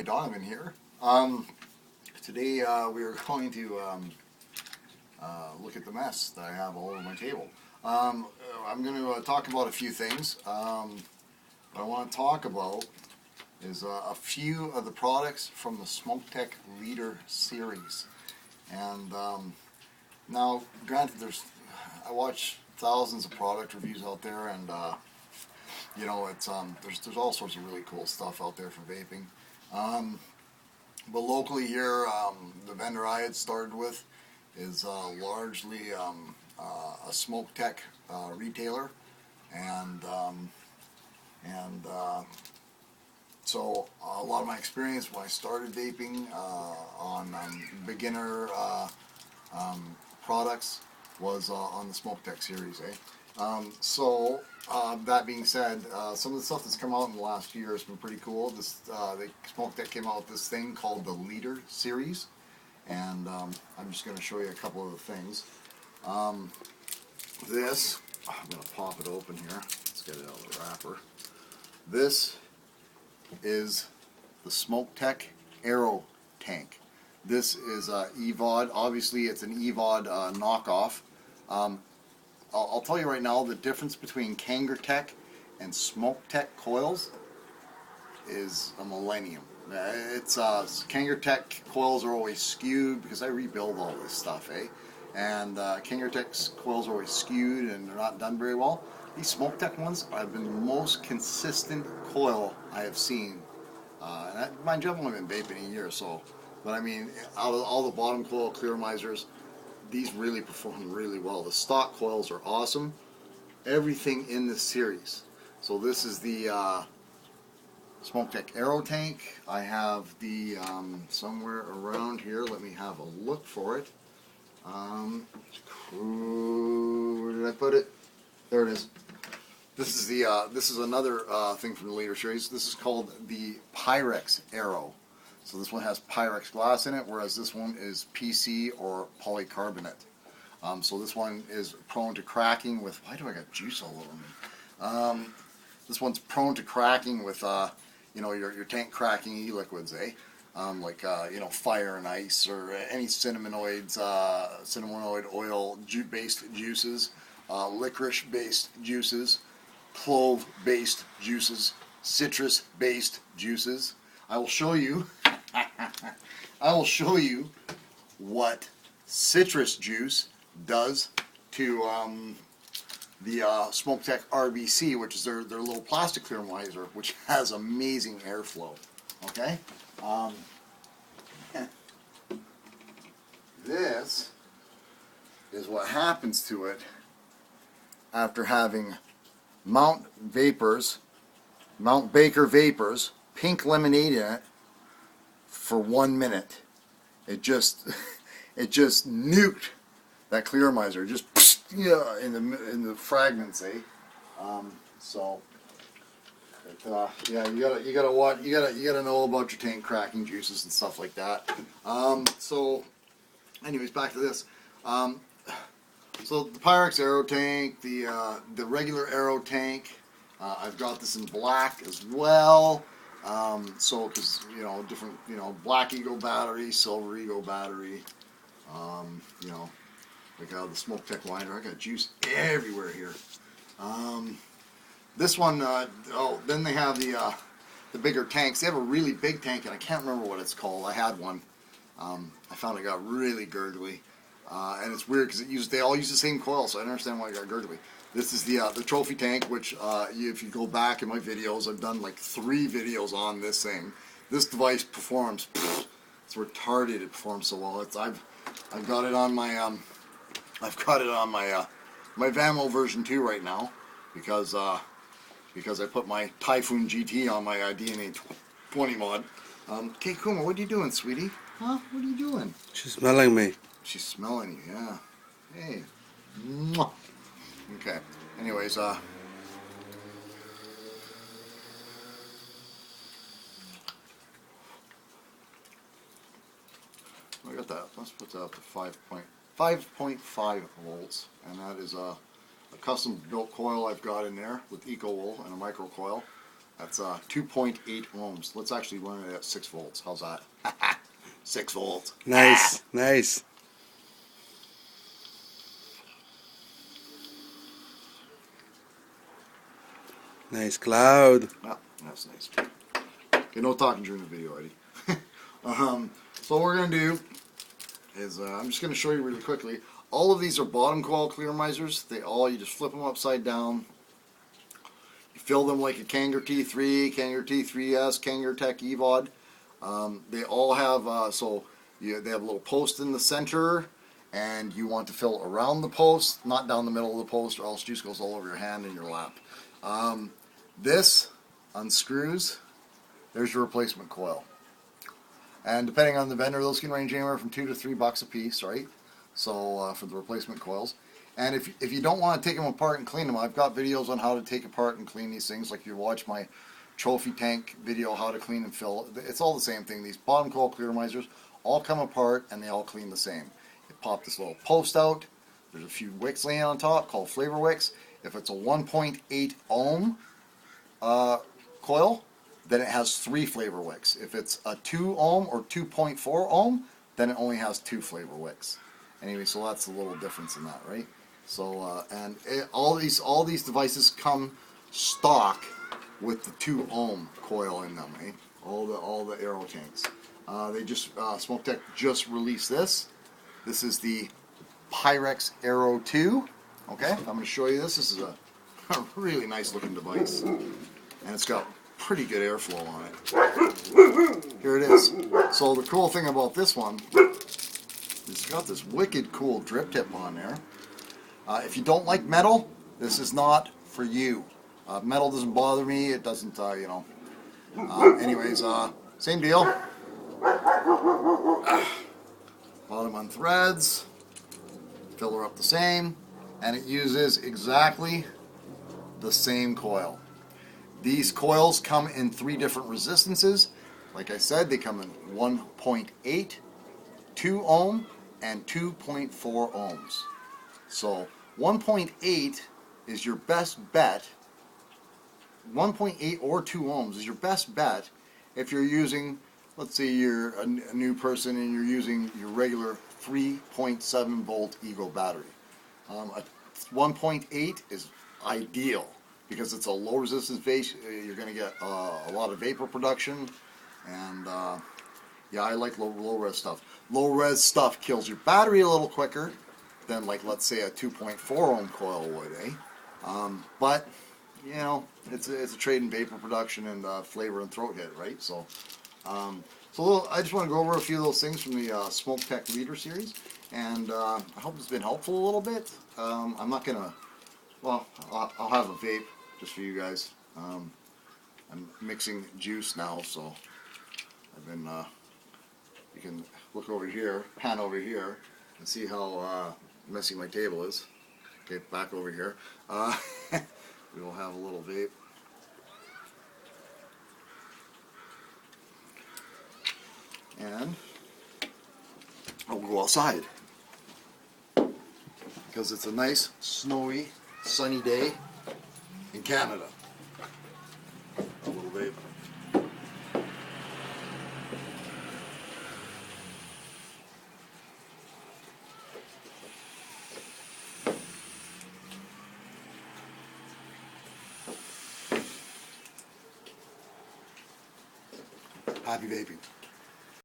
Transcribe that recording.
Hi, Donovan here. Today we are going to look at the mess that I have all over my table. I'm going to talk about a few things. What I want to talk about is a few of the products from the Smok Leader series. And now, granted, I watch thousands of product reviews out there, and you know, it's there's all sorts of really cool stuff out there for vaping. But locally here, the vendor I had started with is largely a Smok retailer, and so a lot of my experience when I started vaping on beginner products was on the Smok series, So that being said, some of the stuff that's come out in the last year has been pretty cool. Smok came out with this thing called the Leader series, and I'm just going to show you a couple of the things. I'm going to pop it open here. Let's get it out of the wrapper. This is the Smok Aero tank. This is EVOD. Obviously, it's an EVOD knockoff. I'll tell you right now, the difference between Kangertech and Smok coils is a millennium. It's Kangertech coils are always skewed because I rebuild all this stuff, and Kangertech's coils are always skewed and they're not done very well. These Smok ones have been the most consistent coil I have seen. Mind you, I've only been vaping a year or so, but I mean, out of all the bottom coil clearomizers, these really perform really well. The stock coils are awesome. Everything in this series. So this is the Smok Aero tank. I have the somewhere around here. Let me have a look for it. Where did I put it? There it is. This is the this is another thing from the Leader series. This is called the Pyrex Aero. So this one has Pyrex glass in it, whereas this one is PC or polycarbonate. So this one is prone to cracking with, why do I got juice all over me? This one's prone to cracking with, you know, your tank cracking e-liquids, like, you know, fire and ice, or any cinnamon oil based juices, licorice based juices, clove based juices, citrus based juices. I will show you what citrus juice does to the Smok RBC, which is their little plastic clearomizer, which has amazing airflow. Okay, this is what happens to it after having Mount Baker Vapors pink lemonade in it for 1 minute. It just nuked that clearomizer, just yeah, in the fragments, So yeah, you gotta know about your tank cracking juices and stuff like that. So anyways, back to this. So the Pyrex Aero tank, the regular Aero tank, I've got this in black as well. So, because, you know, different, you know, black Eagle battery, silver Eagle battery, you know, like the Smok winder. I got juice everywhere here. This one, then they have the bigger tanks. They have a really big tank, and I can't remember what it's called. I had one. I found it got really gurgly, and it's weird because they all use the same coil, so I don't understand why it got gurgly. This is the trophy tank, which if you go back in my videos, I've done like 3 videos on this thing. This device performs, it's retarded. It performs so well. I've got it on my my Vamo version 2 right now, because I put my Typhoon GT on my DNA 20 mod. Kate Kuma, what are you doing, sweetie? Huh? What are you doing? She's smelling me. She's smelling you, yeah. Hey. Mwah. Okay. Anyways, I got that. Let's put that up to 5.5 volts, and that is a custom built coil I've got in there with Eco Wool and a micro coil. That's 2.8 ohms. Let's actually run it at 6 volts. How's that? 6 volts. Nice, nice. Nice cloud. Yeah, that's nice. Okay, no talking during the video, Eddie. So what we're going to do is, I'm just going to show you really quickly. All of these are bottom coil clearomizers. You just flip them upside down. You fill them like a Kanger T3, Kanger T3S, Kanger Tech EVOD. They all have, they have a little post in the center, and you want to fill around the post, not down the middle of the post, or else juice goes all over your hand and your lap. This unscrews. There's your replacement coil. And depending on the vendor, those can range anywhere from $2 to $3 a piece, right? So for the replacement coils. And if you don't want to take them apart and clean them, I've got videos on how to take apart and clean these things. Like you watch my trophy tank video, how to clean and fill. It's all the same thing. These bottom coil clearomizers all come apart and they all clean the same. You pop this little post out. There's a few wicks laying on top called flavor wicks. If it's a 1.8 ohm coil, then it has 3 flavor wicks. If it's a 2 ohm or 2.4 ohm, then it only has 2 flavor wicks. Anyway, so that's a little difference in that, right? So all these devices come stock with the 2 ohm coil in them, eh? All the aero tanks. Smok Tech just released this. This is the Pyrex Aero 2. Okay, I'm going to show you this. This is a really nice looking device, and it's got pretty good airflow on it. Here it is. So the cool thing about this one is it's got this wicked cool drip tip on there. If you don't like metal, this is not for you. Metal doesn't bother me. It doesn't, anyways, same deal. Bottom on threads. Filler up the same. And it uses exactly the same coil. These coils come in 3 different resistances. Like I said, they come in 1.8, 2 ohm, and 2.4 ohms. So 1.8 is your best bet. 1.8 or 2 ohms is your best bet if you're using, let's say you're a new person and you're using your regular 3.7 volt Ego battery. A 1.8 is ideal because it's a low resistance base. You're going to get a lot of vapor production, and yeah, I like low res stuff. Low res stuff kills your battery a little quicker than, like, let's say a 2.4 ohm coil would, eh? But you know, it's a trade in vapor production and flavor and throat hit, right? So, I just want to go over a few of those things from the Smok Tech Leader series, and I hope it's been helpful a little bit. I'm not gonna, well, I'll have a vape just for you guys. I'm mixing juice now, so I've been. You can look over here, pan over here, and see how messy my table is. Okay, back over here. We will have a little vape. And I'll go outside because it's a nice, snowy, sunny day in Canada. A little vape. Happy vaping.